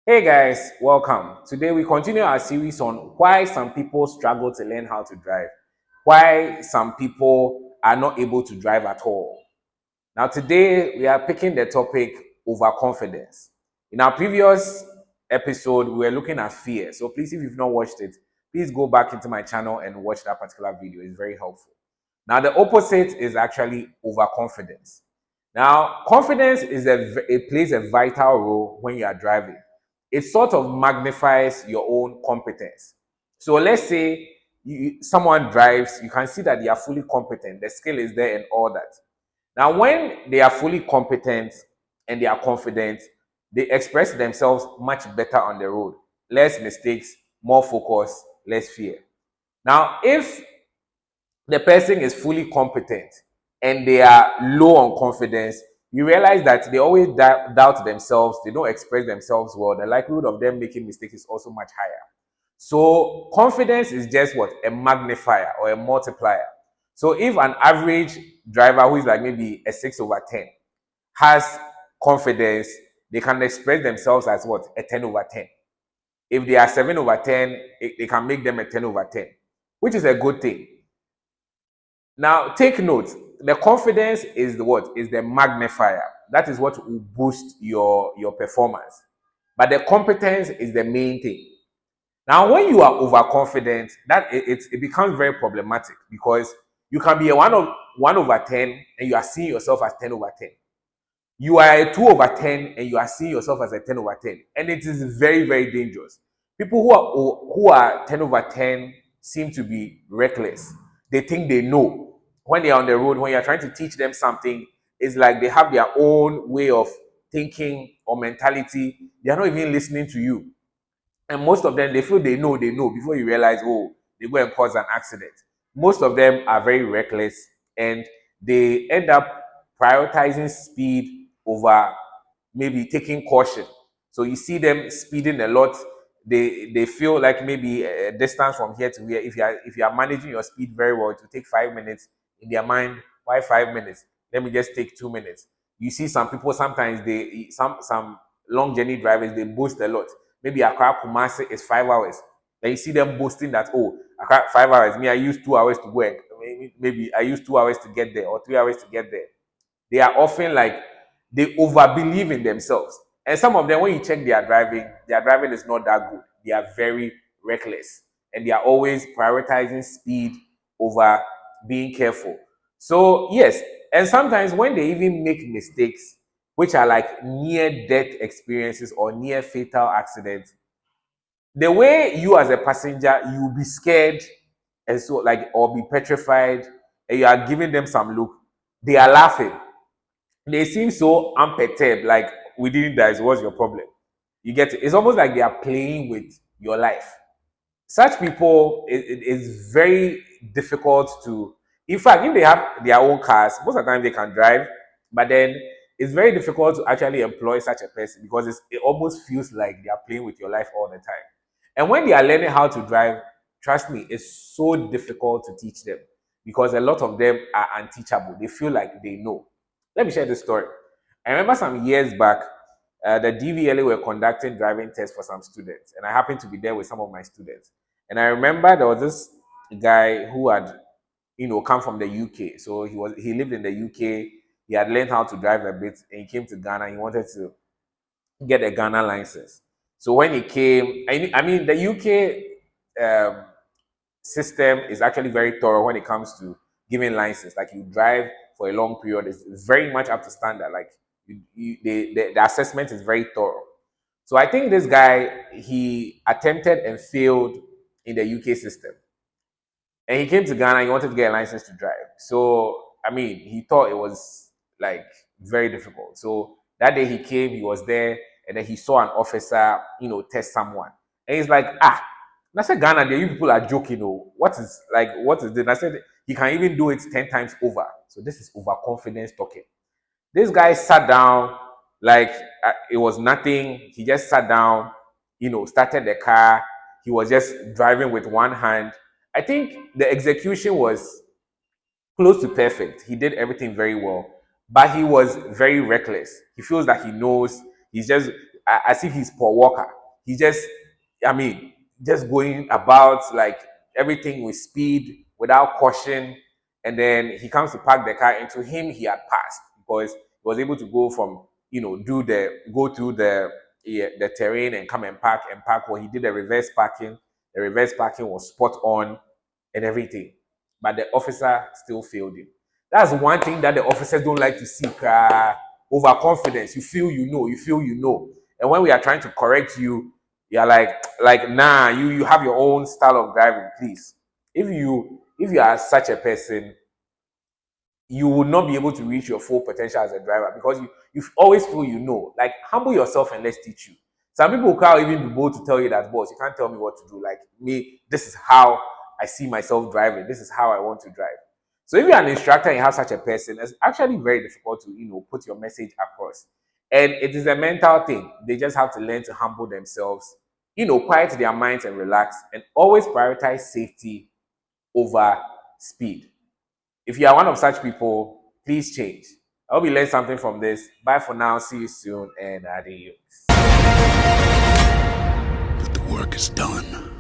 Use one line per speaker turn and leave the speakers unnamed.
Hey guys, welcome. Today we continue our series on why some people struggle to learn how to drive, why some people are not able to drive at all. Now, today we are picking the topic overconfidence. In our previous episode, we were looking at fear. So please, if you've not watched it, please go back into my channel and watch that particular video. It's very helpful. Now, the opposite is actually overconfidence. Now, confidence it plays a vital role when you are driving. It sort of magnifies your own competence. So let's say someone drives, you can see that they are fully competent, the skill is there and all that. Now, when they are fully competent and they are confident, they express themselves much better on the road. Less mistakes, more focus, less fear. Now, if the person is fully competent and they are low on confidence, you realize that they always doubt themselves, they don't express themselves well. The likelihood of them making mistakes is also much higher. So, confidence is just what? A magnifier or a multiplier. So, if an average driver who is like maybe a 6 over 10 has confidence, they can express themselves as what? A 10 over 10. If they are 7 over 10, they can make them a 10 over 10, which is a good thing. Now, take note, the confidence is the what? Is the magnifier. That is what will boost your performance. But the competence is the main thing. Now, when you are overconfident, it becomes very problematic because you can be a 1 over 10 and you are seeing yourself as 10 over 10. You are a 2 over 10 and you are seeing yourself as a 10 over 10. And it is very, very dangerous. People who are 10 over 10 seem to be reckless. They think they know. When they are on the road, when you're trying to teach them something, it's like they have their own way of thinking or mentality. They are not even listening to you. And most of them, they feel they know before you realize, oh, they go and cause an accident. Most of them are very reckless and they end up prioritizing speed over maybe taking caution. So you see them speeding a lot. They feel like maybe a distance from here to here. If you are managing your speed very well, it will take 5 minutes. In their mind, why 5 minutes? Let me just take 2 minutes. You see some people sometimes some long journey drivers they boast a lot. Maybe Accra Kumasi is 5 hours. Then you see them boasting that, oh, Accra 5 hours. Me, I use 2 hours to go. And maybe I use 2 hours to get there or 3 hours to get there. They are often like they over believe in themselves. And some of them, when you check their driving is not that good. They are very reckless and they are always prioritizing speed over being careful. So, yes, and sometimes when they even make mistakes, which are like near death experiences or near fatal accidents, the way you as a passenger, you'll be scared and so like or be petrified, and you are giving them some look, they are laughing. They seem so unperturbed, like we didn't die. So what's your problem? You get it? It's almost like they are playing with your life. Such people, it is very difficult to. In fact, if they have their own cars, most of the time they can drive, but then it's very difficult to actually employ such a person because it almost feels like they are playing with your life all the time. And when they are learning how to drive, trust me, it's so difficult to teach them because a lot of them are unteachable. They feel like they know. Let me share this story. I remember some years back, the DVLA were conducting driving tests for some students, and I happened to be there with some of my students. And I remember there was this guy who had, come from the UK. So he lived in the UK. He had learned how to drive a bit, and he came to Ghana. He wanted to get a Ghana license. So when he came, I mean, the UK system is actually very thorough when it comes to giving license. Like you drive for a long period, it's very much up to standard. Like the assessment is very thorough. So I think this guy he attempted and failed in the UK system, and he came to Ghana. He wanted to get a license to drive. So I mean, he thought it was like very difficult. So that day he came, he was there, and then he saw an officer, test someone, and he's like, ah. And I said, Ghana, there you people are joking. Oh, what is this? And I said, he can even do it 10 times over. So this is overconfidence talking. This guy sat down like it was nothing. He just sat down, started the car. He was just driving with one hand. I think the execution was close to perfect. He did everything very well, but he was very reckless. He feels that he knows. He's just as if he's Paul Walker. He just, I mean, just going about like everything with speed, without caution. And then he comes to park the car, and to him, he had passed because he was able to go from, go through the terrain and come and park. Well, he did the reverse parking. The reverse parking was spot on and everything. But the officer still failed him. That's one thing that the officers don't like to see. Overconfidence. You feel you know, you feel you know. And when we are trying to correct you, you're like, nah, you have your own style of driving, please. If you are such a person, you will not be able to reach your full potential as a driver because you always feel you know. Like, humble yourself and let's teach you. Some people can't even be bold to tell you that, boss, you can't tell me what to do. Like, me, this is how I see myself driving. This is how I want to drive. So if you're an instructor and you have such a person, it's actually very difficult to, put your message across. And it is a mental thing. They just have to learn to humble themselves, quiet their minds and relax, and always prioritize safety over speed. If you are one of such people, please change. I hope you learned something from this. Bye for now. See you soon, and adios.
But the work is done.